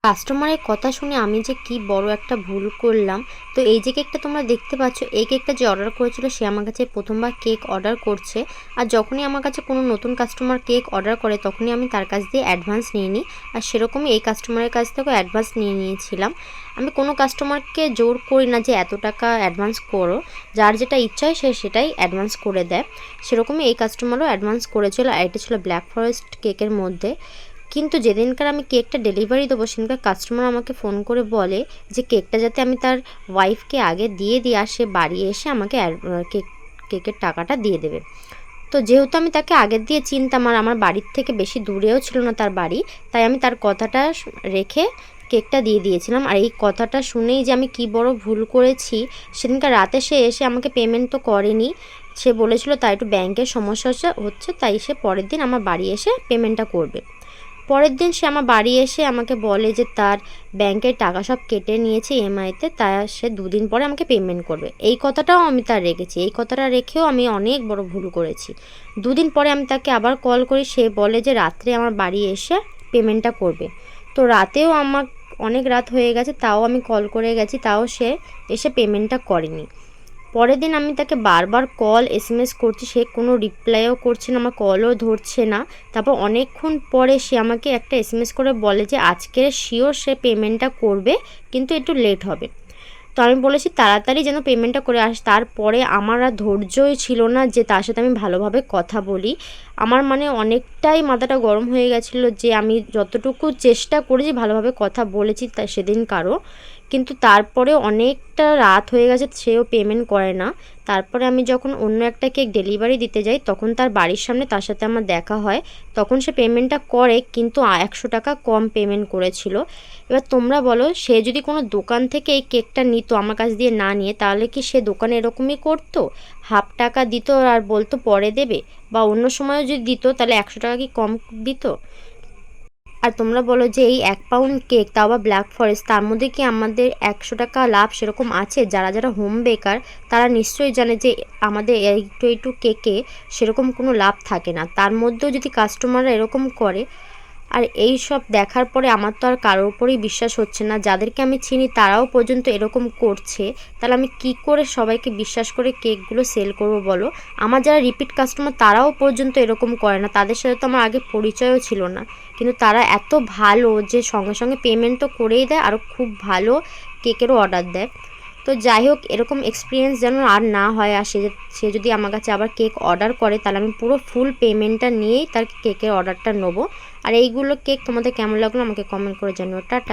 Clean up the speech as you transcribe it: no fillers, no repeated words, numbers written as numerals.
কাস্টমারের কথা শুনে আমি যে কি বড় একটা ভুল করলাম। তো এই যে কেকটা তোমরা দেখতে পাচ্ছ, এই কেকটা যে অর্ডার করেছিল সে আমার কাছে প্রথমবার কেক অর্ডার করছে। আর যখনই আমার কাছে কোনো নতুন কাস্টমার কেক অর্ডার করে তখনই আমি তার কাছ দিয়ে অ্যাডভান্স নিয়ে নিই। আর সেরকমই এই কাস্টমারের কাছ থেকেও অ্যাডভান্স নিয়ে নিয়েছিলাম। আমি কোনো কাস্টমারকে জোর করি না যে এত টাকা অ্যাডভান্স করো, যার যেটা ইচ্ছা হয় সে সেটাই অ্যাডভান্স করে দেয়। সেরকমই এই কাস্টমারও অ্যাডভান্স করেছিল, আর এটা ছিল ব্ল্যাক ফরেস্ট কেকের মধ্যে। কিন্তু যেদিনকার আমি কেকটা ডেলিভারি দেবো সেদিনকার কাস্টমার আমাকে ফোন করে বলে যে কেকটা যাতে আমি তার ওয়াইফকে আগে দিয়ে দিই, আর সে বাড়ি এসে আমাকে কেকের টাকাটা দিয়ে দেবে। তো যেহেতু আমি তাকে আগের দিয়ে চিনতাম আর আমার বাড়ির থেকে বেশি দূরেও ছিল না তার বাড়ি, তাই আমি তার কথাটা রেখে কেকটা দিয়ে দিয়েছিলাম। আর এই কথাটা শুনেই যে আমি কি বড় ভুল করেছি, সেদিনকার রাতে সে এসে আমাকে পেমেন্ট তো করেনি। সে বলেছিল তার একটু ব্যাংকের সমস্যা হচ্ছে, তাই সে পরের দিন আমার বাড়ি এসে পেমেন্টটা করবে। পরের দিন সে আমার বাড়ি এসে আমাকে বলে যে তার ব্যাংকের টাকা সব কেটে নিয়েছে ইএমআইতে, তাই সে দুদিন পরে আমাকে পেমেন্ট করবে। এই কথাটাও আমি তার রেখেছি, এই কথাটা রেখেও আমি অনেক বড় ভুল করেছি। দুদিন পরে আমি তাকে আবার কল করি, সে বলে যে রাত্রে আমার বাড়ি এসে পেমেন্টটা করবে। তো রাতেও আমার অনেক রাত হয়ে গেছে, তাও আমি কল করে গেছি, তাও সে এসে পেমেন্টটা করেনি। পরের দিন আমি তাকে বারবার কল এসএমএস করছি, সে কোনো রিপ্লাইও করছে না, আমার কলও ধরছে না। তারপর অনেকক্ষণ পরে সে আমাকে একটা এসএমএস করে বলে যে আজকে শিওর সে পেমেন্টটা করবে, কিন্তু একটু লেট হবে। তো আমি বলেছি তাড়াতাড়ি যেন পেমেন্টটা করে আসে। তারপরে আমার আর ধৈর্যই ছিল না যে তার সাথে আমি ভালোভাবে কথা বলি। আমার অনেকটাই মাথাটা গরম হয়ে গেছিলো যে আমি যতটুকু চেষ্টা করেছি ভালোভাবে কথা বলেছি তা সেদিন কারো, কিন্তু তারপরে অনেকটা রাত হয়ে গেছে, সেও পেমেন্ট করে না। তারপরে আমি যখন অন্য একটা কেক ডেলিভারি দিতে যাই তখন তার বাড়ির সামনে তার সাথে আমার দেখা হয়। তখন সে পেমেন্টটা করে, কিন্তু 100 টাকা কম পেমেন্ট করেছিল। এবার তোমরা বলো, সে যদি কোনো দোকান থেকে এই কেকটা নিত আমার কাছ দিয়ে না নিয়ে, তাহলে কি সে দোকানে এরকমই করতো? হাফ টাকা দিত আর বলতো পরে দেবে, বা অন্য সময়ও যদি দিত তাহলে 100 টাকা কি কম দিত? আর তোমরা বলো যে এই 1 পাউন্ড কেক, তাও আবার ব্ল্যাক ফরেস্ট, তার মধ্যে কি আমাদের 100 টাকা লাভ সেরকম আছে? যারা যারা হোম বেকার তারা নিশ্চয়ই জানে যে আমাদের একটু কেকে সেরকম কোনো লাভ থাকে না, তার মধ্যেও যদি কাস্টমাররা এরকম করে। আর এই সব দেখার পরে আমার তো আর কারোর উপরেই বিশ্বাস হচ্ছে না, যাদেরকে আমি চিনি তারাও পর্যন্ত এরকম করছে, তাহলে আমি কি করে সবাইকে বিশ্বাস করে কেকগুলো সেল করব বলো? আমার যারা রিপিট কাস্টমার তারাও পর্যন্ত এরকম করে না, তাদের সাথে তো আমার আগে পরিচয়ও ছিল না, কিন্তু তারা এত ভালো যে সঙ্গে সঙ্গে পেমেন্ট তো করেই দেয়, আরও খুব ভালো কেকেরও অর্ডার দেয়। তো যাই হোক, এরকম এক্সপিরিয়েন্স যেন আর না হয়, আর সে যদি আমার কাছে আবার কেক অর্ডার করে তাহলে আমি পুরো ফুল পেমেন্টটা নিয়েই তার কেকের অর্ডারটা নেবো। আর এইগুলো কেক তোমাদের কেমন লাগলো আমাকে কমেন্ট করে জানিও। টাটা।